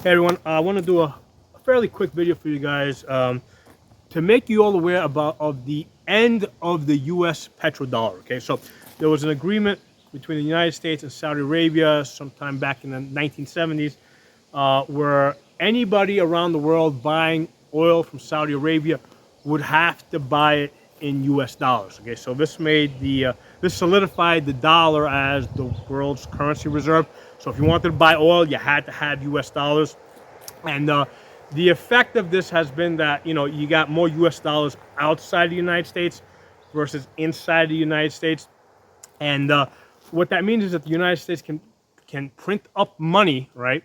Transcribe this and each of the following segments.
Hey everyone, I want to do a fairly quick video for you guys to make you all aware of the end of the US petrodollar. Okay, so there was an agreement between the United States and Saudi Arabia sometime back in the 1970s where anybody around the world buying oil from Saudi Arabia would have to buy it in US dollars. Okay, so this made this solidified the dollar as the world's currency reserve. So if you wanted to buy oil, you had to have US dollars. And the effect of this has been that you got more US dollars outside the United States versus inside the United States. And what that means is that the United States can print up money, right?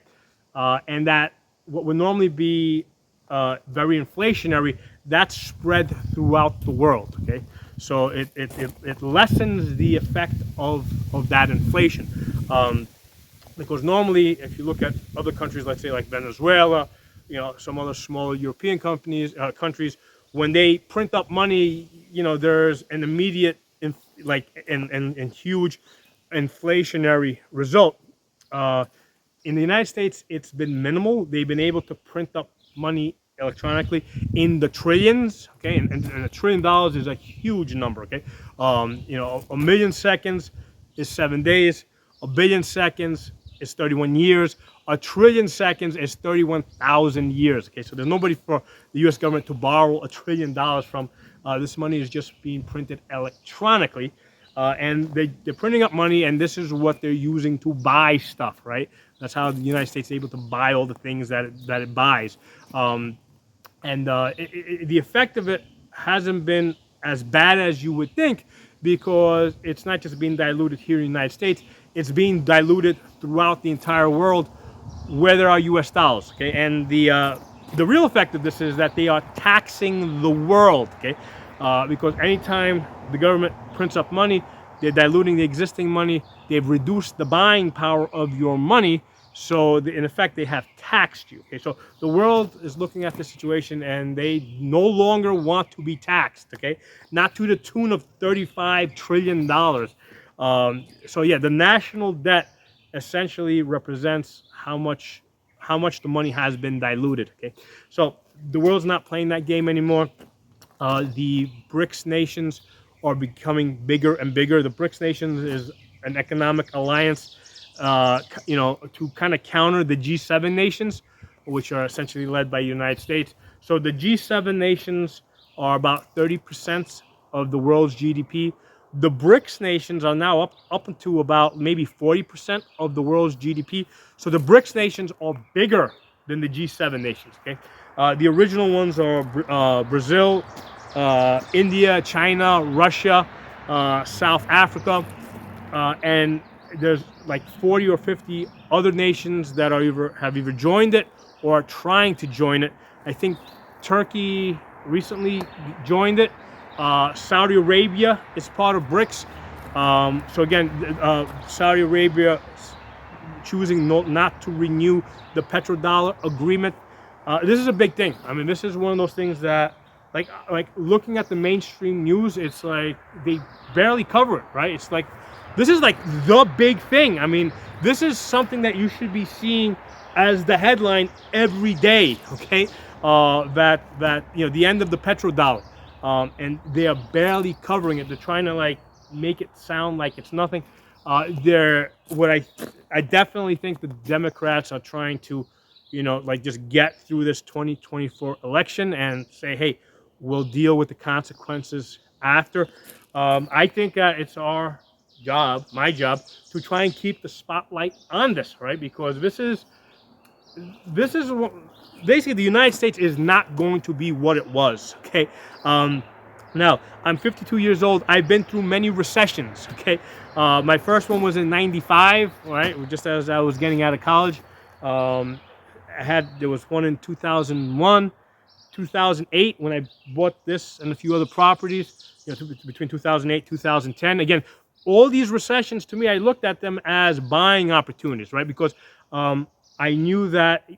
And that what would normally be very inflationary, that's spread throughout the world. Okay, so it lessens the effect of that inflation. Because normally, if you look at other countries, let's say like Venezuela, some other smaller European countries, when they print up money, there's an immediate, and huge inflationary result. In the United States, it's been minimal. They've been able to print up money electronically in the trillions. Okay, and $1 trillion is a huge number. Okay, a million seconds is 7 days. A billion seconds is 31 years. A trillion seconds is 31,000 years. Okay, so there's nobody for the U.S. government to borrow $1 trillion from. This money is just being printed electronically. And they're printing up money, and this is what they're using to buy stuff, right? That's how the United States is able to buy all the things that it buys. The effect of it hasn't been as bad as you would think, because it's not just being diluted here in the United States, it's being diluted throughout the entire world where there are US dollars, okay? And the real effect of this is that they are taxing the world, okay? Because anytime the government prints up money, they're diluting the existing money, they've reduced the buying power of your money, so in effect they have taxed you. Okay, so the world is looking at this situation and they no longer want to be taxed. Okay, not to the tune of $35 trillion. So yeah, the national debt essentially represents how much the money has been diluted. Okay, so the world's not playing that game anymore. The BRICS nations are becoming bigger and bigger. The BRICS nations is an economic alliance, to kind of counter the G7 nations, which are essentially led by the United States. So the G7 nations are about 30% of the world's GDP. The BRICS nations are now up into about maybe 40% of the world's GDP. So the BRICS nations are bigger than the G7 nations. Okay, the original ones are Brazil, India, China, Russia, South Africa, and there's like 40 or 50 other nations that have either joined it or are trying to join it. I think Turkey recently joined it. Saudi Arabia is part of BRICS. So again, Saudi Arabia choosing not to renew the petrodollar agreement. This is a big thing. I mean, this is one of those things that, like looking at the mainstream news, it's like they barely cover it, right? It's like this is like the big thing. I mean, this is something that you should be seeing as the headline every day. Okay, that the end of the petrodollar, and they are barely covering it. They're trying to like make it sound like it's nothing. I definitely think the Democrats are trying to, just get through this 2024 election and say, hey, we'll deal with the consequences after. I think that it's my job, to try and keep the spotlight on this, right? Because this is basically the United States is not going to be what it was. Okay. Now, I'm 52 years old. I've been through many recessions, okay? My first one was in 95, right? Just as I was getting out of college. There was one in 2001, 2008, when I bought this and a few other properties, between 2008, 2010. Again, all these recessions, to me, I looked at them as buying opportunities, right? Because I knew that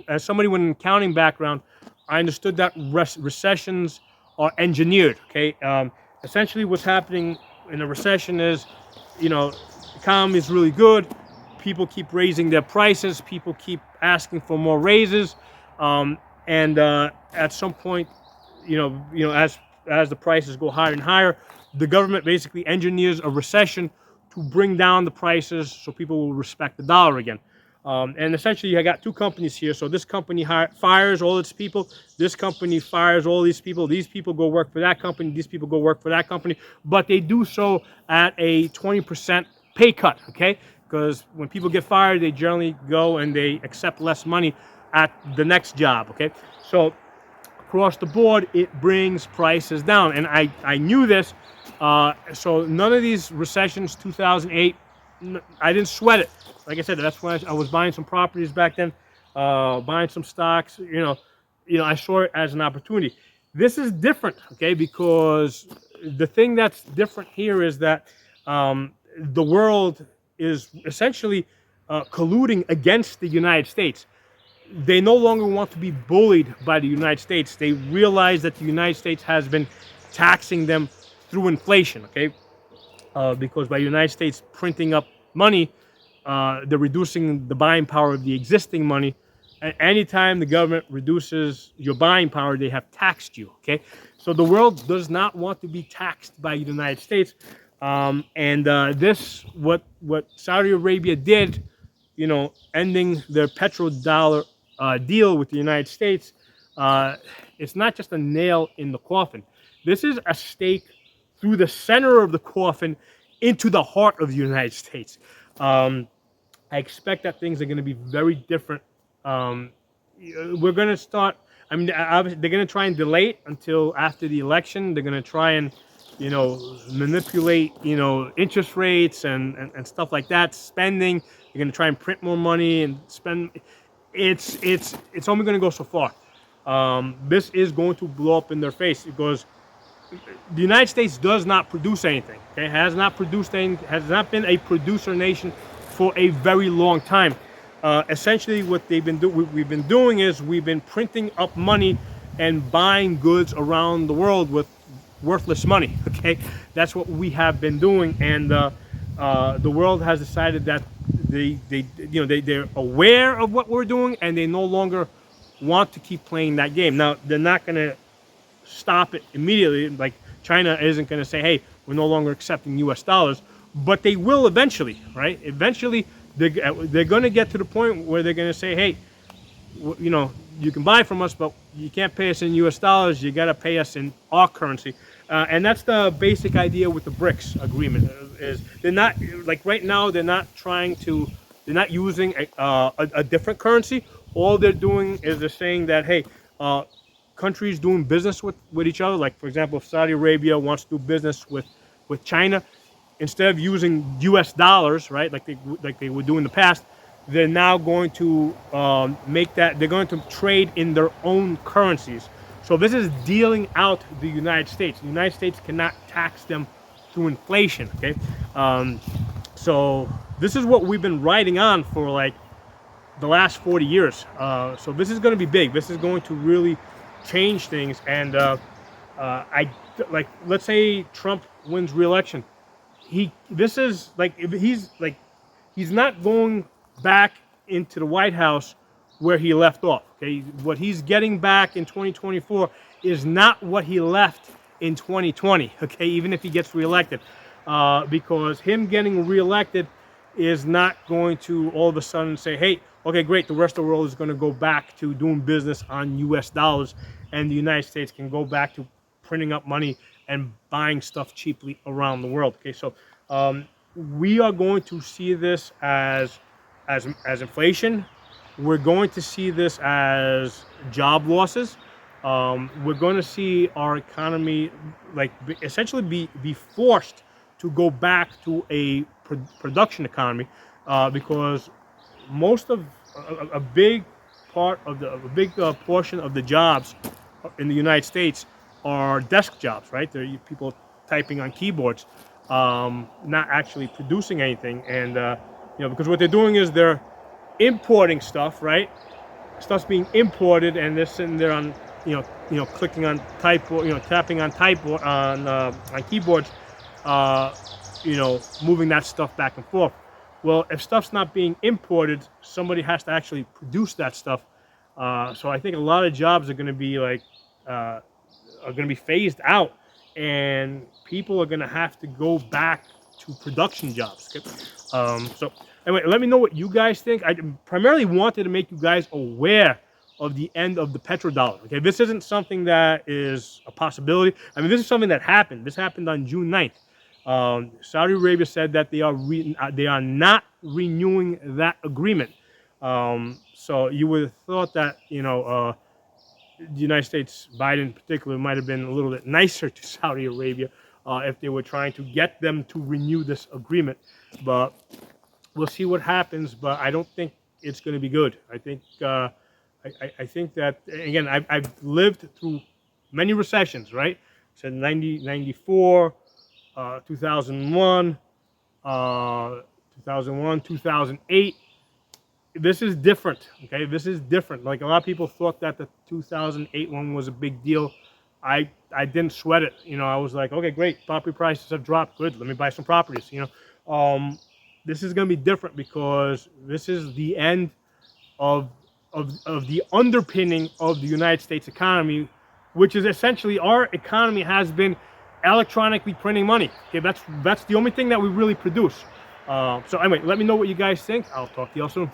as somebody with an accounting background, I understood that recessions are engineered. Okay, essentially, what's happening in a recession is, the economy is really good, people keep raising their prices, people keep asking for more raises, and at some point, as the prices go higher and higher, the government basically engineers a recession to bring down the prices so people will respect the dollar again. And essentially, I got two companies here. So this company fires all its people. This company fires all these people. These people go work for that company. These people go work for that company. But they do so at a 20% pay cut, okay? Because when people get fired, they generally go and they accept less money at the next job, okay? So across the board, it brings prices down. And I knew this. So none of these recessions, 2008, I didn't sweat it. Like I said, that's when I was buying some properties back then, buying some stocks. I saw it as an opportunity. This is different, okay? Because the thing that's different here is that the world is essentially colluding against the United States. They no longer want to be bullied by the United States. They realize that the United States has been taxing them through inflation, okay? Because by the United States printing up money, they're reducing the buying power of the existing money. Anytime the government reduces your buying power, they have taxed you, okay? So the world does not want to be taxed by the United States. What Saudi Arabia did, ending their petrodollar deal with the United States, it's not just a nail in the coffin. This is a stake through the center of the coffin into the heart of the United States. I expect that things are going to be very different. We're going to start, obviously they're going to try and delay it until after the election. They're going to try and, manipulate, interest rates and stuff like that, spending. They're going to try and print more money and spend. It's only going to go so far. This is going to blow up in their face because the United States does not produce anything. Okay, has not been a producer nation for a very long time. Essentially, what we've been doing is we've been printing up money and buying goods around the world with worthless money. Okay, that's what we have been doing, and the world has decided that they're aware of what we're doing, and they no longer want to keep playing that game. Now, they're not going to stop it immediately. Like China isn't going to say, hey, we're no longer accepting US dollars, but they will eventually, right? Eventually, they're going to get to the point where they're going to say, hey, you can buy from us, but you can't pay us in US dollars. You got to pay us in our currency. And that's the basic idea with the BRICS agreement. Is they're not, like right now, they're not using a different currency. All they're doing is they're saying that, hey, countries doing business with each other, like for example, if Saudi Arabia wants to do business with China, instead of using US dollars, right, like they would do in the past, they're now going to they're going to trade in their own currencies. So this is dealing out the United States. The United States cannot tax them through inflation, okay? So this is what we've been riding on for like the last 40 years. So this is going to be big. This is going to really change things. And let's say Trump wins re-election. He's not going back into the White House where he left off. Okay, what he's getting back in 2024 is not what he left in 2020. Okay, even if he gets reelected, because him getting reelected is not going to all of a sudden say, hey, okay, great, the rest of the world is going to go back to doing business on US dollars, and the United States can go back to printing up money and buying stuff cheaply around the world. Okay, so we are going to see this as inflation. We're going to see this as job losses. We're going to see our economy essentially be forced to go back to a production economy, because most of a big portion of the jobs in the United States are desk jobs, right? They're people typing on keyboards, not actually producing anything. And because what they're doing is they're importing stuff, right? Stuff's being imported, and they're sitting there on clicking on tapping on on keyboards, moving that stuff back and forth. Well, if stuff's not being imported, somebody has to actually produce that stuff. So I think a lot of jobs are going to be like are going to be phased out, and people are going to have to go back to production jobs. Okay? So anyway, let me know what you guys think. I primarily wanted to make you guys aware of the end of the petrodollar. Okay, this isn't something that is a possibility. I mean, this is something that happened. This happened on June 9th. Saudi Arabia said that they are not renewing that agreement. So you would have thought that the United States, Biden in particular, might have been a little bit nicer to Saudi Arabia if they were trying to get them to renew this agreement. But we'll see what happens. But I don't think it's going to be good. I think I think that, again, I've lived through many recessions, right? So 94, 2001, 2008. This is different, okay? This is different. Like, a lot of people thought that the 2008 one was a big deal. I didn't sweat it. I was like, okay, great. Property prices have dropped. Good. Let me buy some properties. This is going to be different because this is the end of the underpinning of the United States economy, which is essentially our economy has been electronically printing money. Okay, that's the only thing that we really produce. So anyway, let me know what you guys think. I'll talk to you all soon.